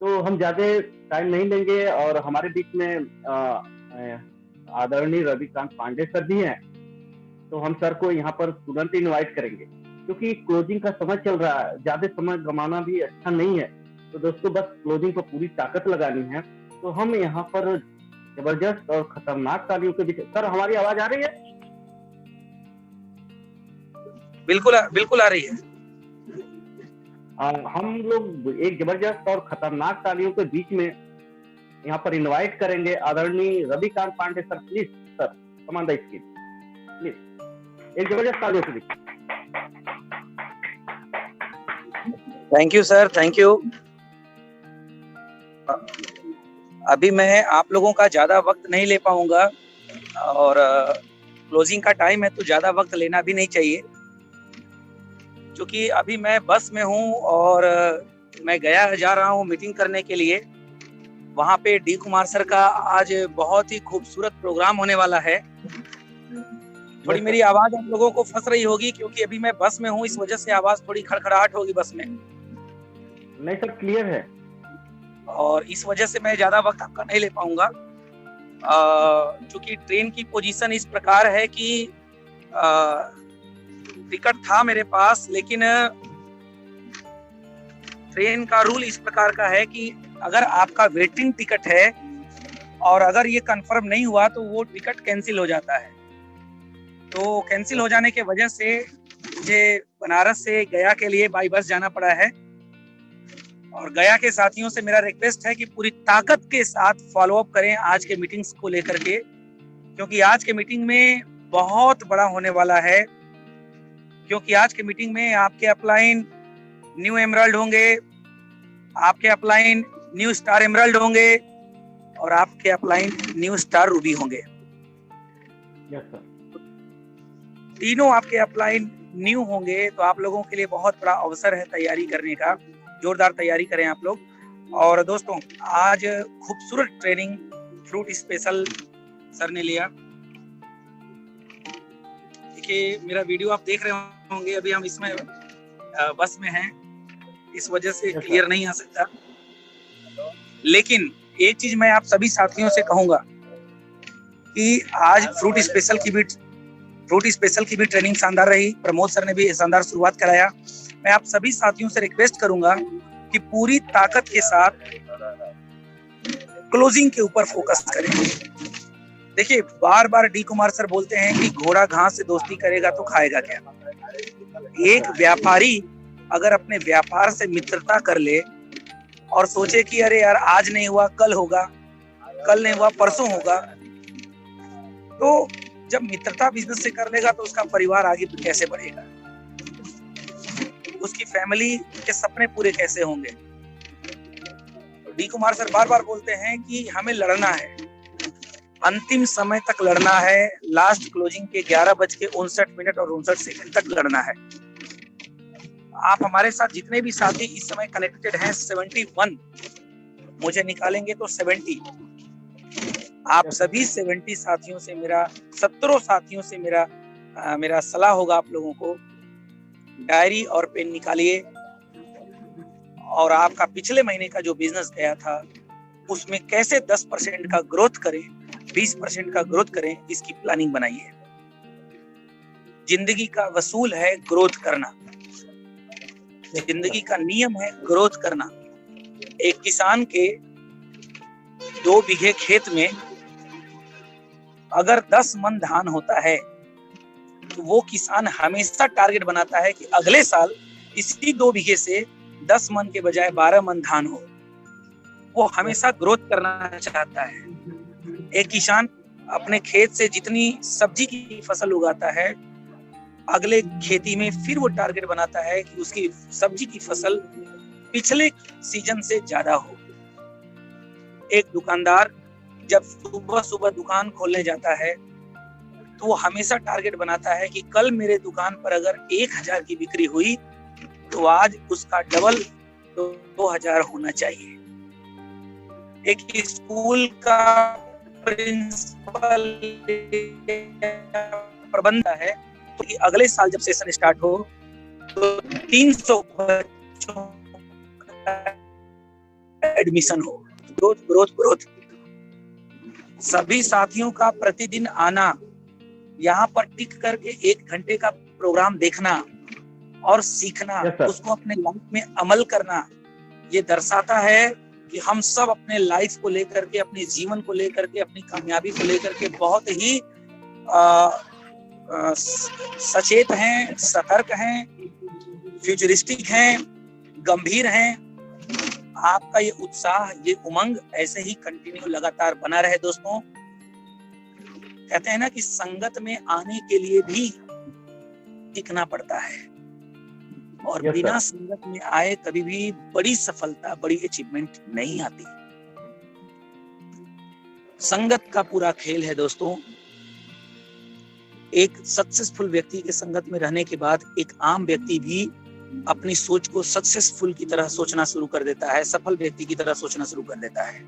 तो हम ज़्यादा टाइम नहीं लेंगे और हमारे बीच में आदरणीय रविकांत पांडे सर भी हैं। तो हम सर को यहाँ पर तुरंत इनवाइट करेंगे, क्योंकि क्लोजिंग का समय चल रहा है, ज़्यादा समय गंवाना भी अच्छा नहीं है। तो दोस्तों, बस क्लोजिंग को पूरी ताकत लगानी है। तो हम यहाँ पर जबरदस्त और खतरनाक तालियों के बीच, सर हमारी आवाज आ रही है? बिल्कुल बिल्कुल आ रही है। हम लोग एक जबरदस्त और खतरनाक तालियों के बीच में यहाँ पर इनवाइट करेंगे आदरणीय Ravikant Pandey sir. Please sir, come on the screen please, एक जबरदस्त तालियों के बीच। Thank you sir, thank you. अभी मैं आप लोगों का ज्यादा वक्त नहीं ले पाऊंगा और क्लोजिंग का टाइम है तो ज्यादा वक्त लेना भी नहीं चाहिए, क्योंकि अभी मैं बस में हूँ और मैं गया जा रहा हूँ मीटिंग करने के लिए। वहाँ पे डी कुमार सर का आज बहुत ही खूबसूरत प्रोग्राम होने वाला है। थोड़ी मेरी आवाज आप लोगों को फंस रही होगी क्योंकि अभी मैं बस में हूँ, इस वजह से आवाज थोड़ी खड़खड़ाहट होगी बस में। नहीं सर, क्लियर है। और इस वजह से मैं ज्यादा वक्त आपका नहीं ले पाऊंगा, क्योंकि ट्रेन की पोजीशन इस प्रकार है कि टिकट था मेरे पास, लेकिन ट्रेन का रूल इस प्रकार का है कि अगर आपका वेटिंग टिकट है और अगर ये कंफर्म नहीं हुआ तो वो टिकट कैंसिल हो जाता है। तो कैंसिल हो जाने के वजह से मुझे बनारस से गया के लिए बाई बस जाना पड़ा है। और गया के साथियों से मेरा रिक्वेस्ट है कि पूरी ताकत के साथ फॉलो अप करें आज के मीटिंग्स को लेकर के, क्योंकि आज के मीटिंग में बहुत बड़ा होने वाला है। क्योंकि आज के मीटिंग में आपके अपलाइन न्यू एमराल्ड होंगे, आपके अपलाइन न्यू स्टार एमराल्ड होंगे और आपके अपलाइन न्यू स्टार रूबी होंगे। तीनों आपके अपलाइन न्यू होंगे, तो आप लोगों के लिए बहुत बड़ा अवसर है तैयारी करने का। जोरदार तैयारी करें आप लोग। और दोस्तों, आज खूबसूरत ट्रेनिंग फ्रूट स्पेशल सर ने लिया। देखिए, मेरा वीडियो आप देख रहे होंगे, अभी हम इसमें बस में हैं, इस वजह से क्लियर नहीं आ सकता। लेकिन एक चीज मैं आप सभी साथियों से कहूंगा कि आज फ्रूट स्पेशल की भी ट्रेनिंग शानदार रही। प्रमोद सर ने भी शानदार शुरुआत कराया। मैं आप सभी साथियों से रिक्वेस्ट करूंगा कि पूरी ताकत के साथ क्लोजिंग के ऊपर फोकस करें। देखिए, बार बार डी कुमार सर बोलते हैं कि घोड़ा घास से दोस्ती करेगा तो खाएगा क्या। एक व्यापारी अगर अपने व्यापार से मित्रता कर ले और सोचे कि अरे यार आज नहीं हुआ कल होगा, कल नहीं हुआ परसों होगा, तो जब मित्रता बिजनेस से कर लेगा तो उसका परिवार आगे कैसे बढ़ेगा, उसकी फैमिली के सपने पूरे कैसे होंगे। डी कुमार सर बार बार बोलते हैं कि हमें लड़ना है, अंतिम समय तक लड़ना है, लास्ट क्लोजिंग के 11:59 और 59 तक लड़ना है। आप हमारे साथ जितने भी साथी इस समय कनेक्टेड हैं, 71 मुझे निकालेंगे तो 70, आप सभी 70 साथियों से मेरा 17 साथियों से मेरा सलाह होगा आप लोगों को, डायरी और पेन निकालिए और आपका पिछले महीने का जो बिजनेस गया था उसमें कैसे 10% का ग्रोथ करें, 20% का ग्रोथ करें, इसकी प्लानिंग बनाइए। जिंदगी का वसूल है ग्रोथ करना, जिंदगी का नियम है ग्रोथ करना। एक किसान के 2 बीघे खेत में अगर 10 मन धान होता है तो वो किसान हमेशा टारगेट बनाता है कि अगले साल इसी 2 बीघे से 10 मन के बजाय 12 मन धान हो। वो हमेशा ग्रोथ करना चाहता है। एक किसान अपने खेत से जितनी सब्जी की फसल उगाता है, अगले खेती में फिर वो टारगेट बनाता है कि उसकी सब्जी की फसल पिछले सीजन से ज्यादा हो। एक दुकानदार जब सुबह सुबह दुकान खोलने जाता है तो वो हमेशा टारगेट बनाता है कि कल मेरे दुकान पर अगर 1000 की बिक्री हुई तो आज उसका डबल 2000 होना चाहिए। एक स्कूल का प्रिंसिपल प्रबंधक है तो अगले साल जब सेशन स्टार्ट हो तो 300 बच्चों का एडमिशन हो, ग्रोथ ग्रोथ ग्रोथ। सभी साथियों का प्रतिदिन आना, यहाँ पर टिक करके 1 घंटे का प्रोग्राम देखना और सीखना, उसको अपने लाइफ में अमल करना, ये दर्शाता है कि हम सब अपने लाइफ को लेकर के, अपने जीवन को लेकर के, अपनी कामयाबी को लेकर के बहुत ही सचेत हैं, सतर्क हैं, फ्यूचरिस्टिक हैं, गंभीर हैं। आपका ये उत्साह, ये उमंग ऐसे ही कंटिन्यू लगातार बना रहे दोस्तों। कहते हैं ना कि संगत में आने के लिए भी टिकना पड़ता है, और बिना संगत में आए कभी भी बड़ी सफलता, बड़ी अचीवमेंट नहीं आती। संगत का पूरा खेल है दोस्तों। एक सक्सेसफुल व्यक्ति के संगत में रहने के बाद एक आम व्यक्ति भी अपनी सोच को सक्सेसफुल की तरह सोचना शुरू कर देता है, सफल व्यक्ति की तरह सोचना शुरू कर देता है।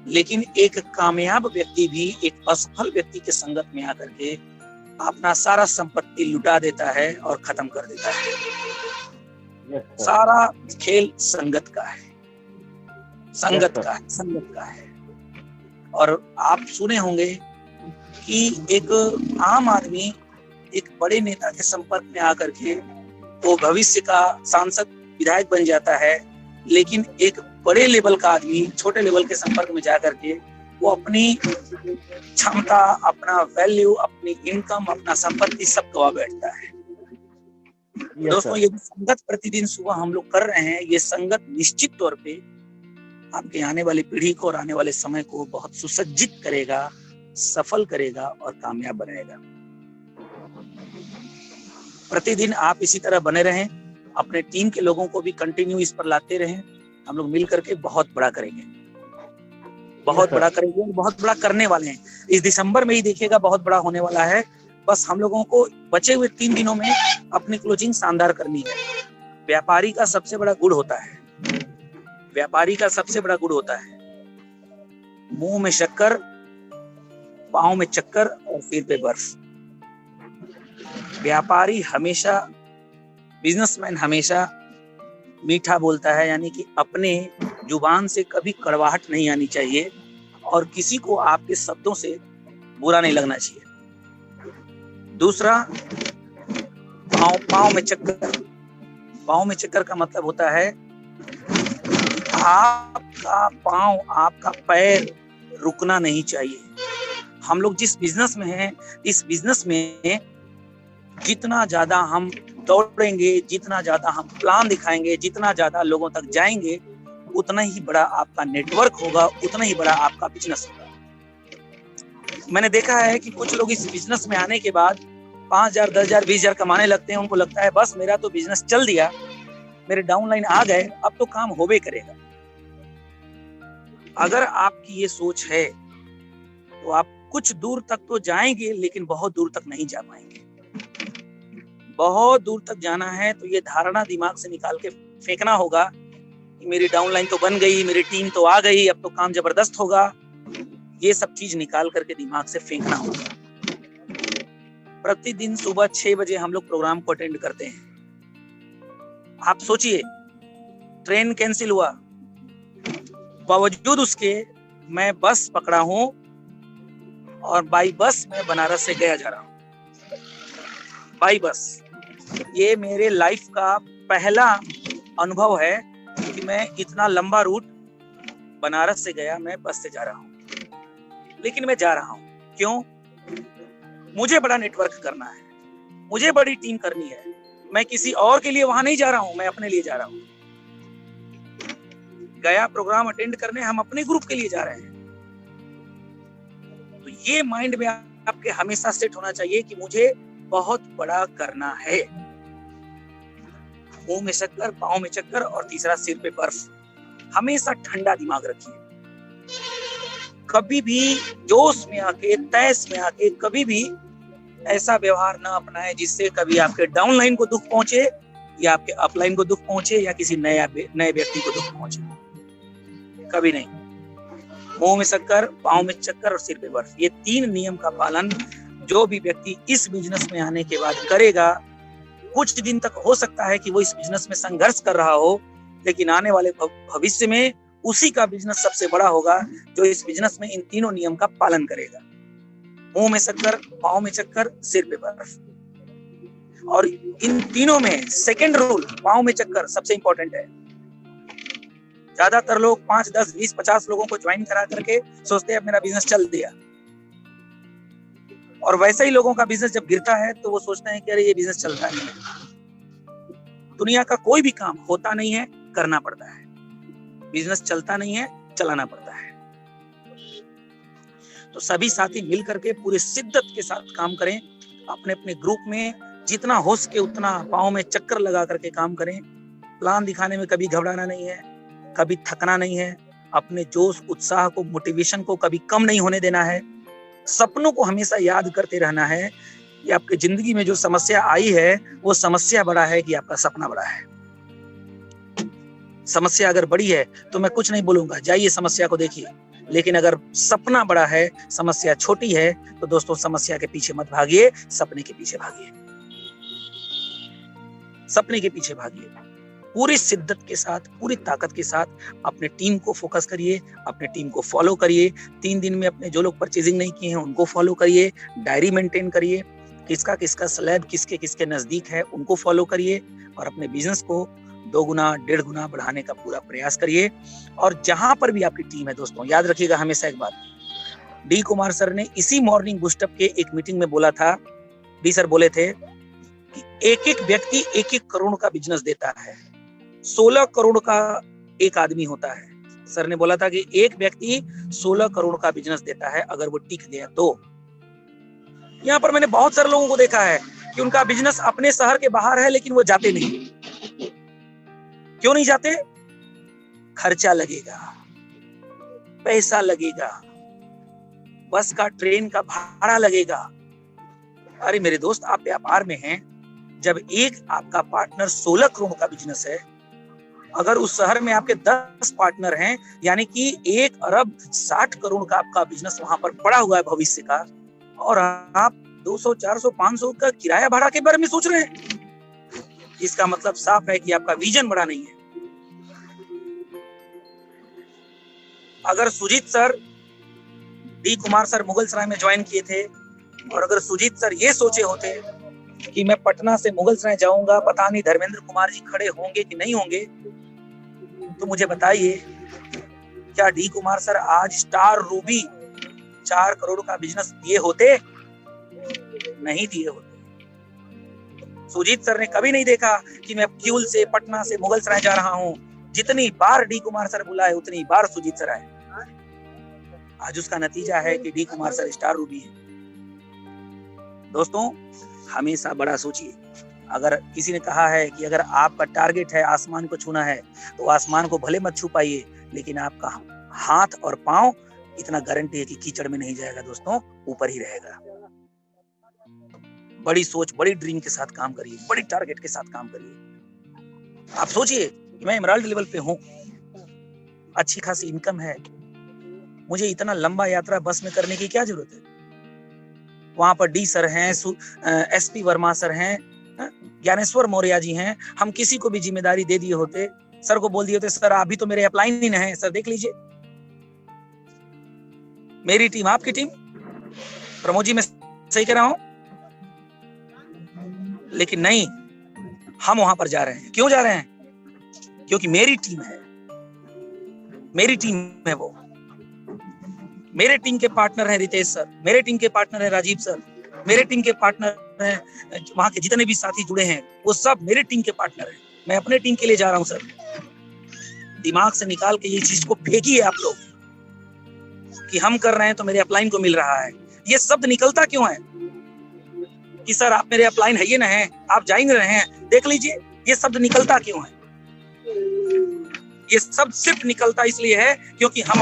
लेकिन एक कामयाब व्यक्ति भी एक असफल व्यक्ति के संगत में आकर के अपना सारा संपत्ति लुटा देता है और खत्म कर देता है। सारा खेल संगत का है, संगत का है, संगत का है। और आप सुने होंगे कि एक आम आदमी एक बड़े नेता के संपर्क में आकर के वो भविष्य का सांसद, विधायक बन जाता है, लेकिन एक बड़े लेवल का आदमी छोटे लेवल के संपर्क में जाकर के वो अपनी क्षमता, अपना वैल्यू, अपनी इनकम, अपना संपत्ति सब गवा बैठता है। दोस्तों, ये संगत प्रतिदिन सुबह हम लोग कर रहे हैं, ये संगत निश्चित तौर पे आपके आने वाली पीढ़ी को और आने वाले समय को बहुत सुसज्जित करेगा, सफल करेगा और कामयाब बनाएगा। प्रतिदिन आप इसी तरह बने रहें, अपने टीम के लोगों को भी कंटिन्यू इस पर लाते रहें। हम लोग मिल करके बहुत बड़ा करेंगे, बहुत बड़ा करेंगे, बहुत बड़ा करने वाले हैं। इस दिसंबर में ही देखिएगा बहुत बड़ा होने वाला है। बस हम लोगों को बचे हुए 3 दिनों में अपनी क्लोजिंग शानदार करनी है। व्यापारी का सबसे बड़ा गुण होता है, व्यापारी का सबसे बड़ा गुण होता है मुंह में शक्कर, पांव में चक्कर और सिर पे बर्फ। व्यापारी हमेशा, बिजनेसमैन हमेशा मीठा बोलता है, यानी कि अपने जुबान से कभी कड़वाहट नहीं आनी चाहिए और किसी को आपके शब्दों से बुरा नहीं लगना चाहिए। दूसरा, पांव में चक्कर। पांव में चक्कर का मतलब होता है आपका पांव, आपका पैर रुकना नहीं चाहिए। हम लोग जिस बिजनेस में हैं, इस बिजनेस में जितना ज्यादा हम दौड़ेंगे, जितना ज्यादा हम प्लान दिखाएंगे, जितना ज्यादा लोगों तक जाएंगे, उतना ही बड़ा आपका नेटवर्क होगा, उतना ही बड़ा आपका बिजनेस होगा। मैंने देखा है कि कुछ लोग इस बिजनेस में आने के बाद 5,000, 10,000, 20,000 कमाने लगते हैं। उनको लगता है बस मेरा तो बिजनेस चल दिया, मेरे डाउनलाइन आ गए, अब तो काम होबे करेगा। अगर आपकी ये सोच है तो आप कुछ दूर तक तो जाएंगे, लेकिन बहुत दूर तक नहीं जा पाएंगे। बहुत दूर तक जाना है तो ये धारणा दिमाग से निकाल के फेंकना होगा कि मेरी डाउनलाइन तो बन गई, मेरी टीम तो आ गई, अब तो काम जबरदस्त होगा। ये सब चीज निकाल करके दिमाग से फेंकना होगा। प्रतिदिन सुबह 6 बजे हम लोग प्रोग्राम को अटेंड करते हैं। आप सोचिए, ट्रेन कैंसिल हुआ, बावजूद उसके मैं बस पकड़ा हूं और बाई बस मैं बनारस से गया जा रहा हूं, बाई बस। ये मेरे लाइफ का पहला अनुभव है कि मैं इतना लंबा रूट बनारस से गया, मैं बस से जा रहा हूं। लेकिन मैं जा रहा हूं क्यों? मुझे बड़ा नेटवर्क करना है, मुझे बड़ी टीम करनी है। मैं किसी और के लिए वहां नहीं जा रहा हूं, मैं अपने लिए जा रहा हूं। गया प्रोग्राम अटेंड करने, हम अपने ग्रुप के लिए जा रहे हैं। तो ये माइंड में आपके हमेशा सेट होना चाहिए कि मुझे बहुत बड़ा करना है। मुंह में शक्कर, पांव में चक्कर और तीसरा सिर पे बर्फ। हमेशा ठंडा दिमाग रखिए। कभी भी जोश में आके, तैश में आके कभी भी ऐसा व्यवहार ना अपनाएं जिससे कभी आपके डाउनलाइन को दुख पहुंचे या आपके अपलाइन को दुख पहुंचे या किसी नए व्यक्ति को दुख पहुंचे। कभी नहीं। मुंह में शक्कर, पांव में चक्कर और सिर पे बर्फ। ये 3 नियम का पालन जो भी व्यक्ति इस बिजनेस में आने के बाद करेगा, कुछ दिन तक हो सकता है कि वो इस बिजनेस में संघर्ष कर रहा हो, लेकिन आने वाले भविष्य में उसी का बिजनेस सबसे बड़ा होगा जो इस बिजनेस में इन तीनों नियम का पालन करेगा। मुंह में शक्कर, पांव में चक्कर, सिर पे बर्फ। और इन तीनों में सेकंड रूल, पांव में चक्कर, सबसे इंपॉर्टेंट है। ज्यादातर लोग 5, 10, 20, 50 लोगों को ज्वाइन करा करके सोचते हैं मेरा बिजनेस चल दिया, और वैसे ही लोगों का बिजनेस जब गिरता है तो वो सोचते हैं कि अरे ये बिजनेस चल रहा है। दुनिया का कोई भी काम होता नहीं है, करना पड़ता है। बिजनेस चलता नहीं है, चलाना पड़ता है। तो सभी साथी मिल करके पूरे शिद्दत के साथ काम करें। अपने अपने ग्रुप में जितना हो सके उतना पाँव में चक्कर लगा करके काम करें। प्लान दिखाने में कभी घबराना नहीं है, कभी थकना नहीं है। अपने जोश, उत्साह को, मोटिवेशन को कभी कम नहीं होने देना है। सपनों को हमेशा याद करते रहना है कि आपकी जिंदगी में जो समस्या आई है वो समस्या बड़ा है कि आपका सपना बड़ा है। समस्या अगर बड़ी है तो मैं कुछ नहीं बोलूंगा, जाइए समस्या को देखिए। लेकिन अगर सपना बड़ा है, समस्या छोटी है, तो दोस्तों समस्या के पीछे मत भागिए, सपने के पीछे भागिए। सपने के पीछे भागिए। पूरी शिद्दत के साथ, पूरी ताकत के साथ अपने टीम को फोकस करिए, अपने टीम को फॉलो करिए। 3 दिन में अपने जो लोग परचेजिंग नहीं किए हैं उनको फॉलो करिए। डायरी मेंटेन करिए, किसका किसका स्लैब किसके किसके नजदीक है उनको फॉलो करिए, और अपने बिजनेस को 2 गुना 1.5 गुना बढ़ाने का पूरा प्रयास करिए। और जहां पर भी आपकी टीम है दोस्तों, याद रखिएगा हमेशा एक बात, डी कुमार सर ने इसी मॉर्निंग बूस्टअप के एक मीटिंग में बोला था। डी सर बोले थे कि एक व्यक्ति 1 करोड़ का बिजनेस देता है, 16 करोड़ का एक आदमी होता है। सर ने बोला था कि एक व्यक्ति 16 करोड़ का बिजनेस देता है अगर वो टिक गया तो। यहाँ पर मैंने बहुत सारे लोगों को देखा है कि उनका बिजनेस अपने शहर के बाहर है लेकिन वो जाते नहीं। क्यों नहीं जाते? खर्चा लगेगा, पैसा लगेगा, बस का, ट्रेन का भाड़ा लगेगा। अरे मेरे दोस्त, आप व्यापार में हैं, जब एक आपका पार्टनर 16 करोड़ का बिजनेस है, अगर उस शहर में आपके 10 पार्टनर हैं, यानी कि 1 अरब 60 करोड़ का आपका बिजनेस वहां पर पड़ा हुआ है भविष्य का, और आप 200, 400, 500 का किराया भाड़ा के बारे में सोच रहे हैं, इसका मतलब साफ है कि आपका विजन बड़ा नहीं है। अगर Sujit sir, D Kumar sir Mughalsarai में ज्वाइन किए थे, और अगर सुजीत सर ये सोचे होते कि मैं पटना से मुगलसराय जाऊंगा, पता नहीं धर्मेंद्र कुमार जी खड़े होंगे कि नहीं होंगे, तो मुझे बताइए क्या डी कुमार सर आज स्टार रूबी 4 करोड़ का बिजनेस दिए होते? नहीं दिए होते। सुजीत सर ने कभी नहीं देखा कि मैं फ्यूल से, पटना से मुगलसराय जा रहा हूं। जितनी बार डी कुमार सर बुलाए उतनी बार सुजीत सर आए। आज उसका नतीजा है कि D Kumar sir star Ruby है। दोस्तों, हमेशा बड़ा सोचिए। अगर किसी ने कहा है कि अगर आपका टारगेट है आसमान को छूना है, तो आसमान को भले मत छू पाइए, लेकिन आपका हाथ और पांव इतना गारंटी है कि कीचड़ में नहीं जाएगा दोस्तों, ऊपर ही रहेगा। बड़ी सोच, बड़ी ड्रीम के साथ काम करिए, बड़ी टारगेट के साथ काम करिए। आप सोचिए कि मैं एमराल्ड लेवल पे हूं, अच्छी खासी इनकम है, मुझे इतना लंबा यात्रा बस में करने की क्या जरूरत है? वहां पर डी सर हैं, एसपी वर्मा सर हैं, ज्ञानेश्वर मौर्य जी हैं। हम किसी को भी जिम्मेदारी दे दिए होते, सर को बोल दिए होते, सर अभी तो मेरे अपलाइन ही है, सर देख लीजिए। मेरी टीम, आपकी टीम, प्रमोद जी मैं सही कह रहा हूं? लेकिन नहीं, हम वहां पर जा रहे हैं। क्यों जा रहे हैं? क्योंकि मेरी टीम है, मेरी टीम है वो। मेरे टीम के पार्टनर हैं रितेश सर, मेरे टीम के पार्टनर हैं राजीव सर, मेरे टीम के पार्टनर हैं, वहां के जितने भी साथी जुड़े हैं वो सब मेरे टीम के पार्टनर हैं। मैं अपने टीम के लिए जा रहा हूं सर। दिमाग से निकाल के ये चीज को फेंकिए आप लोग कि हम कर रहे हैं तो मेरे अपलाइन को मिल रहा है। ये शब्द निकलता क्यों है कि सर आप मेरे अपलाइन है, ये ना है, आप जा ही नहीं रहे हैं, देख लीजिए। ये शब्द निकलता क्यों है? ये शब्द सिर्फ निकलता इसलिए है क्योंकि हम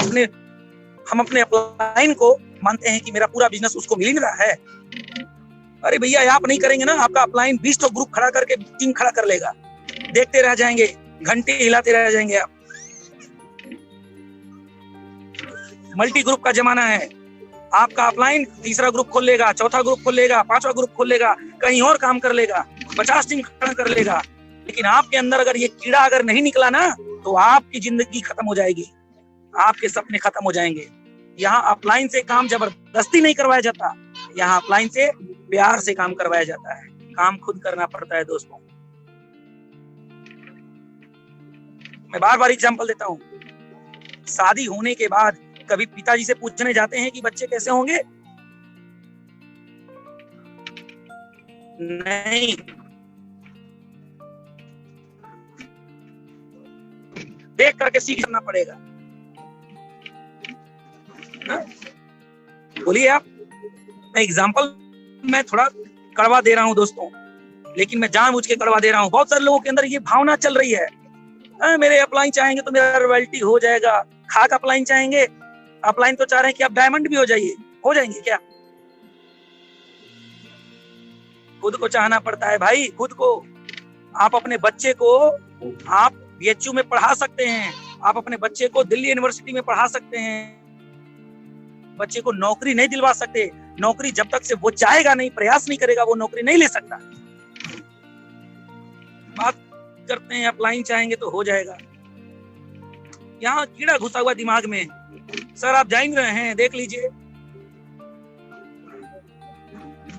अपने अपलाइन को मानते हैं कि मेरा पूरा बिजनेस उसको मिल नहीं रहा है। अरे भैया, आप नहीं करेंगे ना, आपका अपलाइन 20 तो ग्रुप खड़ा करके टीम खड़ा कर लेगा, देखते रह जाएंगे, घंटे हिलाते रह जाएंगे आप। मल्टी ग्रुप का जमाना है। आपका अपलाइन तीसरा ग्रुप खोल लेगा, चौथा ग्रुप खोल लेगा, 5वां ग्रुप खोल लेगा, कहीं और काम कर लेगा, 50 टीम खड़ा कर लेगा। लेकिन आपके अंदर अगर ये कीड़ा अगर नहीं निकला ना, तो आपकी जिंदगी खत्म हो जाएगी। आपके सपने खत्म हो जाएंगे। यहाँ अपलाइन से काम जबरदस्ती नहीं करवाया जाता, यहाँ अपलाइन से प्यार से काम करवाया जाता है। काम खुद करना पड़ता है दोस्तों। मैं बार बार एग्जांपल देता हूँ। शादी होने के बाद कभी पिताजी से पूछने जाते हैं कि बच्चे कैसे होंगे? नहीं। देख करके सीखना पड़ेगा। बोलिए आप। एग्जाम्पल मैं थोड़ा कड़वा दे रहा हूं दोस्तों, लेकिन मैं जानबूझ के कड़वा दे रहा हूं। बहुत सारे लोगों के अंदर ये भावना चल रही है, मेरे अपलाइन चाहेंगे तो मेरा रॉयल्टी हो जाएगा। खाक अपलाइन चाहेंगे, अपलाइन तो चाह रहे हैं कि आप डायमंड भी हो जाइए। हो जाएंगे क्या? खुद को चाहना पड़ता है भाई, खुद को। आप अपने बच्चे को आप बीएचयू में पढ़ा सकते हैं, आप अपने बच्चे को दिल्ली यूनिवर्सिटी में पढ़ा सकते हैं, बच्चे को नौकरी नहीं दिलवा सकते। नौकरी जब तक से वो चाहेगा नहीं, प्रयास नहीं करेगा, वो नौकरी नहीं ले सकता। बात करते हैं अपलाइन चाहेंगे तो हो जाएगा। यहाँ कीड़ा घुसा हुआ दिमाग में। सर आप जान रहे हैं, देख लीजिए।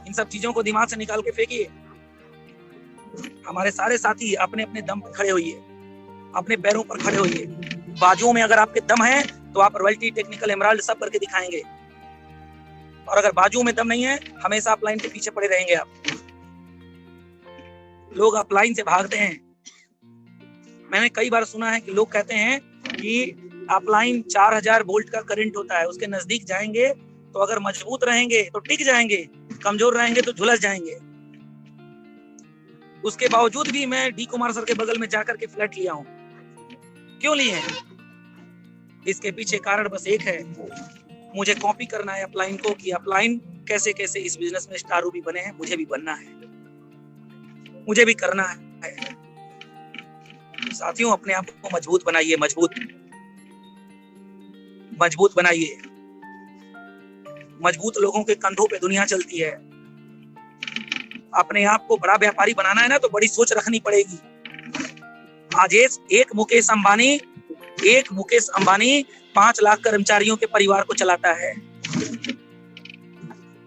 इन सब चीजों को दिमाग से निकाल के फेंकिए। हमारे सारे साथी अपने अपने दम पर खड़े होइए, अपने पैरों पर खड़े होइए। बाजुओं में अगर आपके दम है तो आप रॉयल्टी, टेक्निकल, एमराल्ड सब करके दिखाएंगे, और अगर बाजुओं में दम नहीं है, हमेशा अपलाइन के पीछे पड़े रहेंगे आप। लोग अपलाइन से भागते हैं। मैंने कई बार सुना है कि लोग कहते हैं कि अपलाइन 4000 वोल्ट का करंट होता है, उसके नजदीक जाएंगे तो अगर मजबूत रहेंगे तो टिक जाएंगे, कमजोर रहेंगे तो झुलस जाएंगे। उसके बावजूद भी मैं डी कुमार सर के बगल में जाकर के फ्लैट लिया हूं। क्यों लिए हैं? इसके पीछे कारण बस एक है, मुझे कॉपी करना है अपलाइन को कि अपलाइन कैसे कैसे इस बिजनेस में स्टार रूबी बने हैं। मुझे भी बनना है, मुझे भी करना है। साथियों, अपने आप को मजबूत बनाइए, मजबूत बनाइए। मजबूत लोगों के कंधों पे दुनिया चलती है। अपने आप को बड़ा व्यापारी बनाना है ना, तो बड़ी सोच रखनी पड़ेगी। आज एक मुकेश अंबानी 5 लाख कर्मचारियों के परिवार को चलाता है।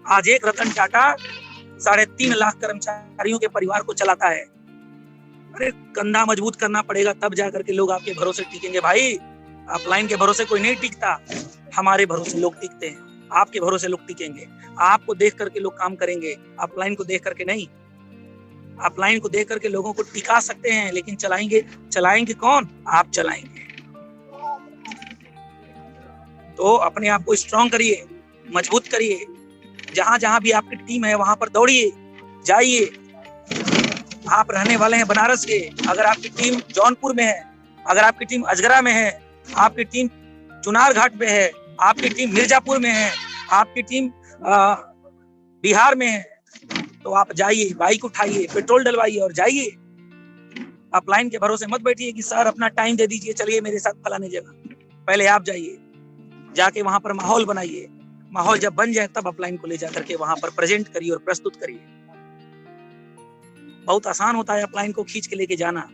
आज एक रतन टाटा 3.5 लाख कर्मचारियों के परिवार को चलाता है। अरे कंधा मजबूत करना पड़ेगा, तब जाकर के लोग आपके भरोसे टिकेंगे भाई। अपलाइन के भरोसे कोई नहीं टिकता, हमारे भरोसे लोग टिकते हैं। आपके भरोसे लोग टिकेंगे, आपको देख करके लोग काम करेंगे, अपलाइन को देख करके नहीं। अपलाइन को देख करके लोगों को टिका सकते हैं, लेकिन चलाएंगे कौन? आप चलाएंगे। तो अपने आप को स्ट्रॉन्ग करिए, मजबूत करिए। जहां जहां भी आपकी टीम है वहां पर दौड़िए, जाइए। आप रहने वाले हैं बनारस के, अगर आपकी टीम जौनपुर में है, अगर आपकी टीम अजगरा में है, आपकी टीम चुनार घाट में है, आपकी टीम मिर्जापुर में है, आपकी टीम बिहार में है, तो आप जाइए, बाइक उठाइए, पेट्रोल डलवाइए और जाइए। अपलाइन के भरोसे मत बैठिए कि सर अपना टाइम दे दीजिए, चलिए मेरे साथ फलाने जगह। पहले आप जाइए, जाके वहां पर माहौल बनाइए। माहौल जब बन जाए तब अपलाइन को ले जाकर के वहां पर प्रेजेंट करिए और प्रस्तुत करिए। बहुत आसान होता है अपलाइन को खींच के लेके जाना,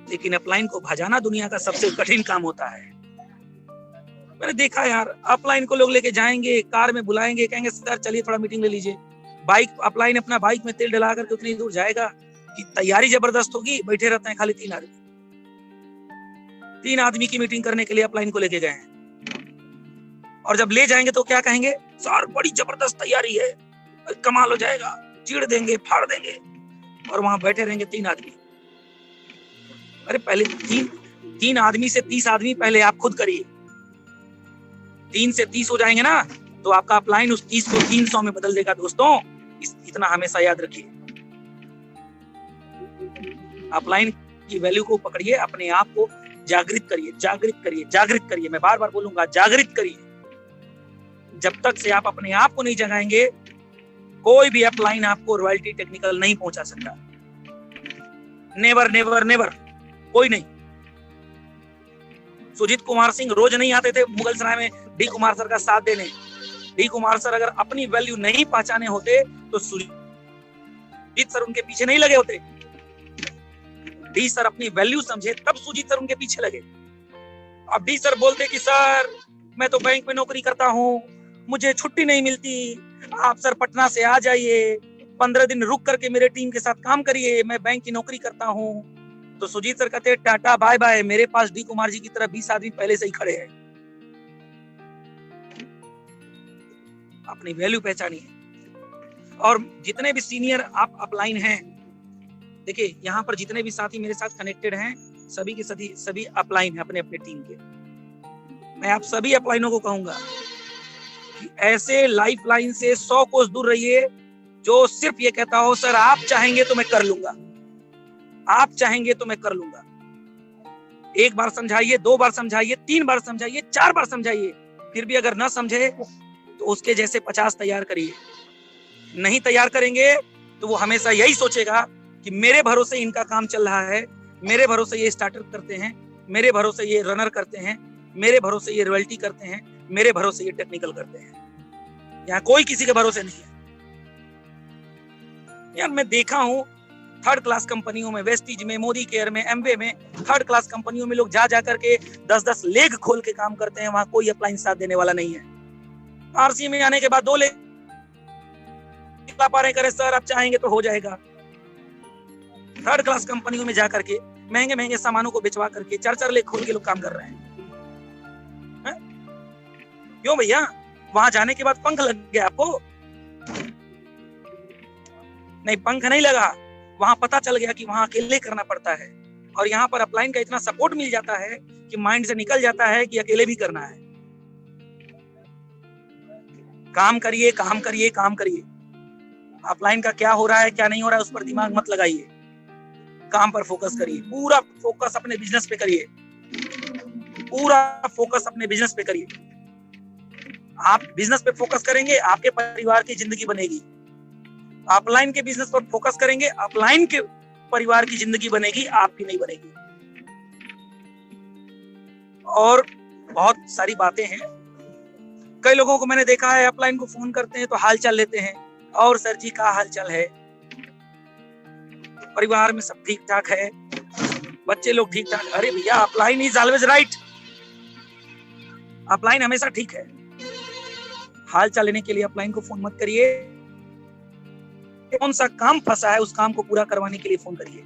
लेकिन अपलाइन को भजाना दुनिया का सबसे कठिन काम होता है। मैंने देखा यार, अपलाइन को लोग लेके जाएंगे, कार में बुलाएंगे, कहेंगे सर चलिए थोड़ा मीटिंग ले लीजिए। बाइक, अपलाइन अपना बाइक में तेल डला करके उतनी दूर जाएगा कि तैयारी जबरदस्त होगी, बैठे रहते हैं खाली 3 आदमी। 3 आदमी की मीटिंग करने के लिए अपलाइन को लेके गए हैं, और जब ले जाएंगे तो क्या कहेंगे? सर बड़ी जबरदस्त तैयारी है, कमाल हो जाएगा, चीड़ देंगे, फाड़ देंगे, और वहां बैठे रहेंगे 3 आदमी। अरे पहले 3 आदमी से 30 आदमी पहले आप खुद करिए। 3 से 30 हो जाएंगे ना, तो आपका अपलाइन उस 30 को 300 में बदल देगा दोस्तों। इतना हमेशा याद रखिए। अपलाइन की वैल्यू को पकड़िए, अपने आप को जागृत करिए, जागृत करिए, जागृत करिए। मैं बार बार बोलूंगा, जागृत करिए। जब तक से आप अपने आप को नहीं जगाएंगे, कोई भी अपलाइन आपको रॉयल्टी, टेक्निकल नहीं पहुंचा सकता। नेवर नेवर नेवर, कोई नहीं। सुजीत कुमार सिंह रोज नहीं आते थे मुगल सराय में डी कुमार सर का साथ देने। डी कुमार सर अगर अपनी वैल्यू नहीं पहचाने होते तो सुजीत सर उनके पीछे नहीं लगे होते। डी सर अपनी वैल्यू समझे तब सुजीत सर उनके पीछे लगे। अब डी सर बोलते कि सर मैं तो बैंक में नौकरी करता हूँ, मुझे छुट्टी नहीं मिलती, आप सर पटना से आ जाइए, 15 दिन रुक करके मेरे टीम के साथ काम करिए, मैं बैंक की नौकरी करता हूँ। तो सुजीत सर कहते हैं टाटा बाय बाय, मेरे पास डी कुमार जी की तरह 20 आदमी पहले से ही खड़े हैं। अपनी वैल्यू पहचानिए। और जितने भी सीनियर आप अपलाइन हैं, देखिए यहाँ पर जितने भी साथी मेरे साथ कनेक्टेड हैं, सभी के सभी अपलाइन हैं अपने अपने टीम के। मैं आप सभी अपलाइनों को कहूंगा कि ऐसे लाइफ लाइन से 100 कोस दूर रहिए जो सिर्फ ये कहता हो सर आप चाहेंगे तो मैं कर लूंगा, आप चाहेंगे तो मैं कर लूंगा। एक बार समझाइए, 2 बार समझाइए, 3 बार समझाइए, 4 बार समझाइए, फिर भी अगर ना समझे तो उसके जैसे 50 तैयार करिए। नहीं तैयार करेंगे तो वो हमेशा यही सोचेगा कि मेरे भरोसे इनका काम चल रहा है, मेरे भरोसे ये स्टार्टअप करते हैं, मेरे भरोसे ये रनर करते हैं, मेरे भरोसे ये रॉयल्टी करते हैं, मेरे भरोसे ये टेक्निकल करते हैं। यहाँ कोई किसी के भरोसे नहीं है। यार मैं देखा हूँ 3rd क्लास कंपनियों में, वेस्टीज में, मोदी केयर में, एमवे में, 3rd क्लास कंपनियों में लोग जा करके 10-10 लेग खोल के काम करते हैं। वहां कोई अप्लाइन साथ देने वाला नहीं है। आरसी में आने के बाद 2 लेग पा रहे, करे सर आप चाहेंगे तो हो जाएगा। 3rd क्लास कंपनियों में जाकर के महंगे महंगे सामानों को बेचवा करके 4-4 लेग खोल के लोग काम कर रहे हैं। क्यों भैया? वहां जाने के बाद पंख लग गया आपको? नहीं, पंख नहीं लगा। वहां पता चल गया कि वहां अकेले करना पड़ता है। और यहाँ पर अपलाइन का इतना सपोर्ट मिल जाता है कि माइंड से निकल जाता है कि अकेले भी करना है। काम करिए, काम करिए, काम करिए। अपलाइन का क्या हो रहा है क्या नहीं हो रहा है उस पर दिमाग मत लगाइए, काम पर फोकस करिए। पूरा फोकस अपने बिजनेस पे करिए, पूरा फोकस अपने बिजनेस पे करिए। आप बिजनेस पे फोकस करेंगे, आपके परिवार की जिंदगी बनेगी। अपलाइन के बिजनेस पर फोकस करेंगे, अपलाइन के परिवार की जिंदगी बनेगी, आपकी नहीं बनेगी। और बहुत सारी बातें हैं। कई लोगों को मैंने देखा है अपलाइन को फोन करते हैं तो हाल चाल लेते हैं, और सर जी का हाल चाल है, परिवार में सब ठीक ठाक है, बच्चे लोग ठीक ठाक। अरे भैया, upline is always right, upline हमेशा ठीक है। हाल चाल लेने के लिए अपलाइन को फोन मत करिए, कौन सा काम फंसा है उस काम को पूरा करवाने के लिए फोन करिए।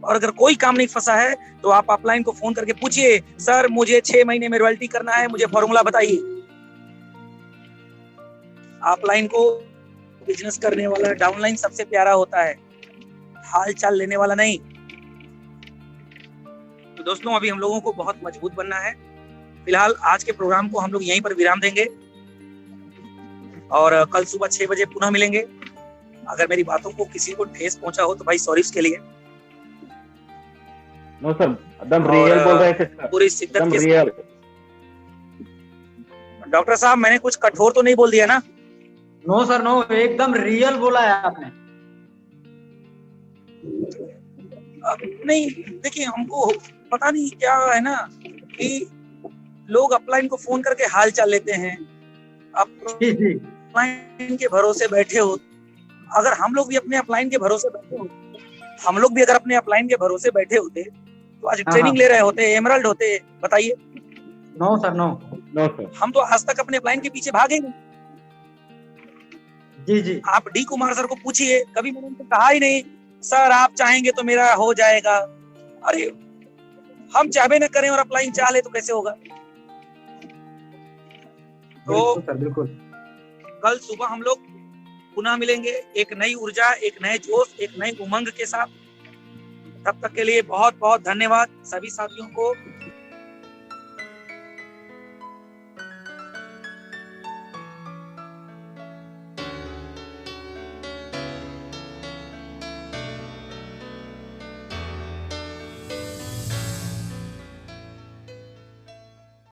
और अगर कोई काम नहीं फंसा है तो आप अपलाइन को फोन करके पूछिए, सर मुझे 6 महीने में रॉयल्टी करना है, मुझे फॉर्मूला बताइए। अपलाइन को बिजनेस करने वाला डाउनलाइन सबसे प्यारा होता है, हाल चाल लेने वाला नहीं। तो दोस्तों, अभी हम लोगों को बहुत मजबूत बनना है। फिलहाल आज के प्रोग्राम को हम लोग यहीं पर विराम देंगे और कल सुबह 6 बजे पुनः मिलेंगे। अगर मेरी बातों को किसी को ठेस पहुंचा हो तो भाई सॉरी उसके लिए। नो सर, एकदम रियल बोल रहे थे सर, पूरी शिद्दत के साथ। डॉक्टर साहब, मैंने कुछ कठोर तो नहीं बोल दिया ना? नो सर, नो, एकदम रियल बोला है आपने। नहीं, देखिए हमको पता नहीं क्या है ना कि लोग अपलाइन को फोन करके हाल चाल लेते हैं, अपलाइन के भरोसे बैठे हो। अगर हम लोग भी अपने अपलाइन के भरोसे बैठे होते, हम लोग भी अगर अपने अपलाइन के भरोसे बैठे होते तो आज ट्रेनिंग ले रहे होते, एमरल्ड होते। बताइए। No sir, no, no sir, हम तो आज तक अपने अपलाइन के पीछे भागेंगे। जी जी। आप डी कुमार सर को पूछिए, कभी मैंने उनको कहा ही नहीं सर आप चाहेंगे तो मेरा हो जाएगा। अरे हम चाहे न करें और अपलाइन चाह ले तो कैसे होगा? तो सर बिल्कुल, कल सुबह हम लोग पुनः मिलेंगे एक नई ऊर्जा, एक नए जोश, एक नई उमंग के साथ। तब तक के लिए बहुत बहुत धन्यवाद सभी साथियों को।